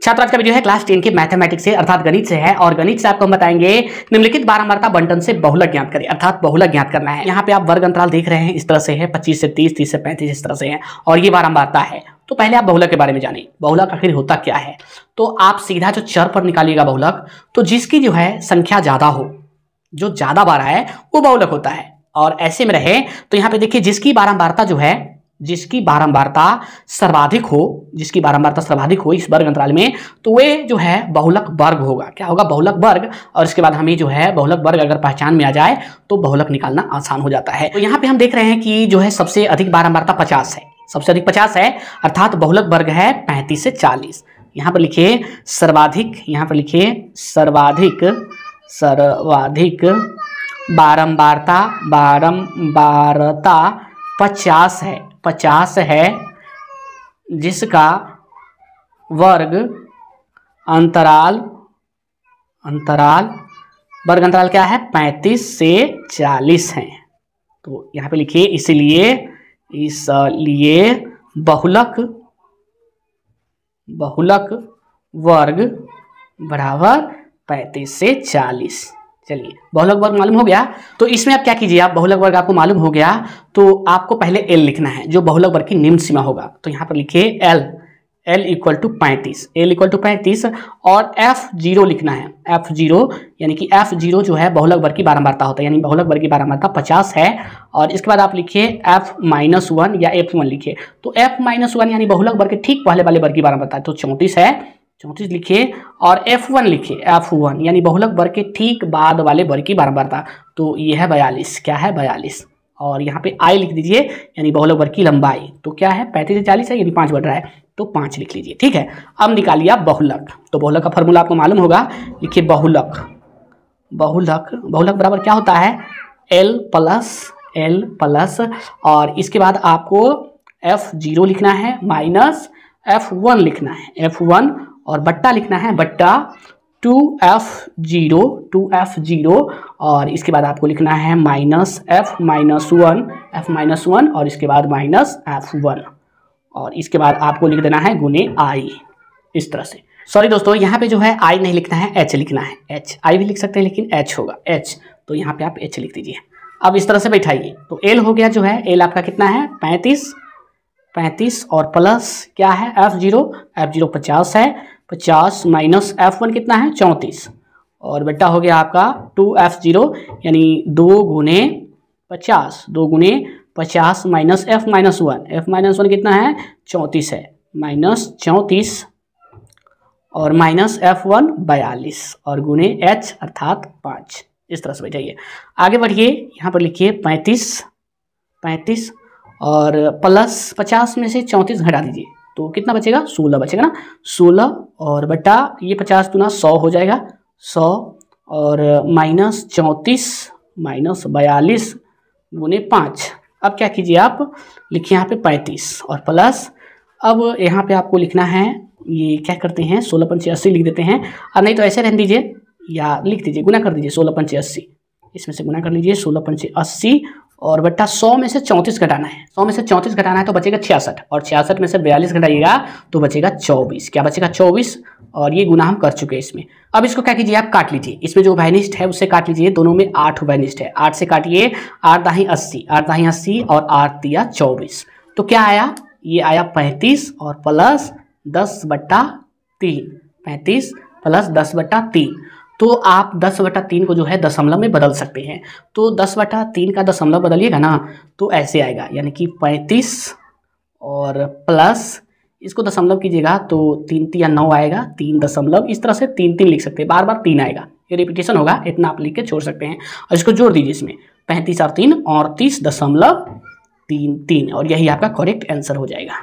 छात्र आज का वीडियो है क्लास 10 के मैथमेटिक्स से अर्थात गणित से है और गणित से आपको हम बताएंगे निम्नलिखित बारंबारता बंटन से बहुलक ज्ञात करें अर्थात बहुलक ज्ञात करना है। यहाँ पे आप वर्ग अंतराल देख रहे हैं, इस तरह से है 25 से 30, 30 से 35 इस तरह से है और ये बारंबारता है। तो पहले आप बहुलक के बारे में जानें, बहुलक आखिर होता क्या है। तो आप सीधा जो चर पर निकालिएगा बहुलक, तो जिसकी जो है संख्या ज्यादा हो, जो ज्यादा बार है वो बहुलक होता है। और ऐसे में रहे तो यहाँ पे देखिए जिसकी बारंबारता जो है, जिसकी बारंबारता सर्वाधिक हो, जिसकी बारंबारता सर्वाधिक हो इस वर्ग अंतराल में, तो वे जो है बहुलक वर्ग होगा। क्या होगा? बहुलक वर्ग। और इसके बाद हमें जो है बहुलक वर्ग अगर पहचान में आ जाए तो बहुलक निकालना आसान हो जाता है। तो यहाँ पे हम देख रहे हैं कि जो है सबसे अधिक बारंबारता 50 है, सबसे अधिक 50 है अर्थात बहुलक वर्ग है 35 से 40। यहाँ पर लिखिए सर्वाधिक, यहाँ पर लिखिए सर्वाधिक, सर्वाधिक बारंबारता, बारंबारता 50 है, 50 है, जिसका वर्ग अंतराल, अंतराल वर्ग अंतराल क्या है? 35 से 40 है। तो यहाँ पे लिखिए इसलिए, इसलिए बहुलक, बहुलक वर्ग बराबर 35 से 40। चलिए बहुलक वर्ग मालूम हो गया, तो इसमें आप क्या कीजिए, आप बहुलक वर्ग आपको मालूम हो गया तो आपको पहले एल लिखना है जो बहुलक वर्ग की निम्न सीमा होगा। तो यहाँ पर लिखिए L, L equal to 35, L equal to 35 और F0 लिखना है, F0 यानी कि F0 जो है बहुलक वर्ग की बारंबारता होता है, यानी बहुलक वर्ग की बारंबारता 50 है। और इसके बाद आप लिखिए F-1 या F1 लिखिए। तो F-1 यानी बहुलक वर्ग के ठीक पहले वाले वर्ग की बारंबारता है, तो 34 है, 34 लिखिए। और F1 लिखिए, F1 यानी बहुलक वर्ग के ठीक बाद वाले वर्ग की बारंबारता, तो ये है 42। क्या है? 42। और यहाँ पे I लिख दीजिए यानी बहुलक वर्ग की लंबाई, तो क्या है? 35 से 40 है यानी 5 बढ़ रहा है, तो 5 लिख लीजिए। ठीक है, अब निकालिए आप बहुलक। तो बहुलक का फॉर्मूला आपको मालूम होगा, लिखिए बहुलक, बहुलक, बहुलक बराबर क्या होता है? L प्लस और इसके बाद आपको F0 लिखना है माइनस F1 लिखना है, F1 और बट्टा लिखना है, बट्टा 2F0, 2F0 और इसके बाद आपको लिखना है माइनस F-1 और इसके बाद माइनस F1 और इसके बाद आपको लिख देना है गुने I, इस तरह से। सॉरी दोस्तों, यहाँ पे जो है I नहीं लिखना है, H लिखना है, H। I भी लिख सकते हैं लेकिन H होगा, H। तो यहाँ पे आप H लिख दीजिए। अब इस तरह से बैठाइए, तो L हो गया जो है, L आपका कितना है? 35 और प्लस क्या है? F0, F0 50 है, 50 माइनस F1 कितना है? 34 और बेटा हो गया आपका 2F0 यानी 2 गुने 50, 2 गुने 50 माइनस F-1, F-1 कितना है? 34 है, माइनस 34 और माइनस F1 42 और गुने H अर्थात 5। इस तरह से बैठाइए, आगे बढ़िए। यहाँ पर लिखिए 35 और प्लस 50 में से 34 घटा दीजिए, तो कितना बचेगा? 16 बचेगा ना, 16 और बटा ये 50 दूना 100 हो जाएगा, 100 और माइनस 34 माइनस 42 गुने 5। अब क्या कीजिए आप, लिखिए यहाँ पे 35 और प्लस, अब यहाँ पे आपको लिखना है, ये क्या करते हैं 16 पंचे 80 लिख देते हैं, और नहीं तो ऐसे रहने दीजिए या लिख दीजिए, गुना कर दीजिए 16 पंचे 80, इसमें से गुना कर लीजिए 16 पंचे 80 और बट्टा 100 में से 34 घटाना है, 100 में से 34 घटाना है तो बचेगा 66 और 66 में से 42 घटाइएगा तो बचेगा 24। क्या बचेगा? 24 और ये गुना हम कर चुके हैं इसमें। अब इसको क्या कीजिए, आप काट लीजिए, इसमें जो वैनिस्ट है उससे काट लीजिए, दोनों में 8 वैनिस्ट है, 8 से काटिए, 8 दाही 80, 8 दाही 80 और 8 दिया 24, तो क्या आया? ये आया 35 और प्लस 10/3, 35 प्लस 10/3। तो आप 10/3 को जो है दशमलव में बदल सकते हैं, तो 10/3 का दशमलव बदलिएगा ना तो ऐसे आएगा, यानी कि 35 और प्लस इसको दशमलव कीजिएगा तो 3 या 9 आएगा, 3 दशमलव, इस तरह से 3 लिख सकते हैं, बार बार 3 आएगा, ये रिपीटेशन होगा, इतना आप लिख के छोड़ सकते हैं। और इसको जोड़ दीजिए इसमें 35 और 3 38.33 और यही आपका करेक्ट आंसर हो जाएगा।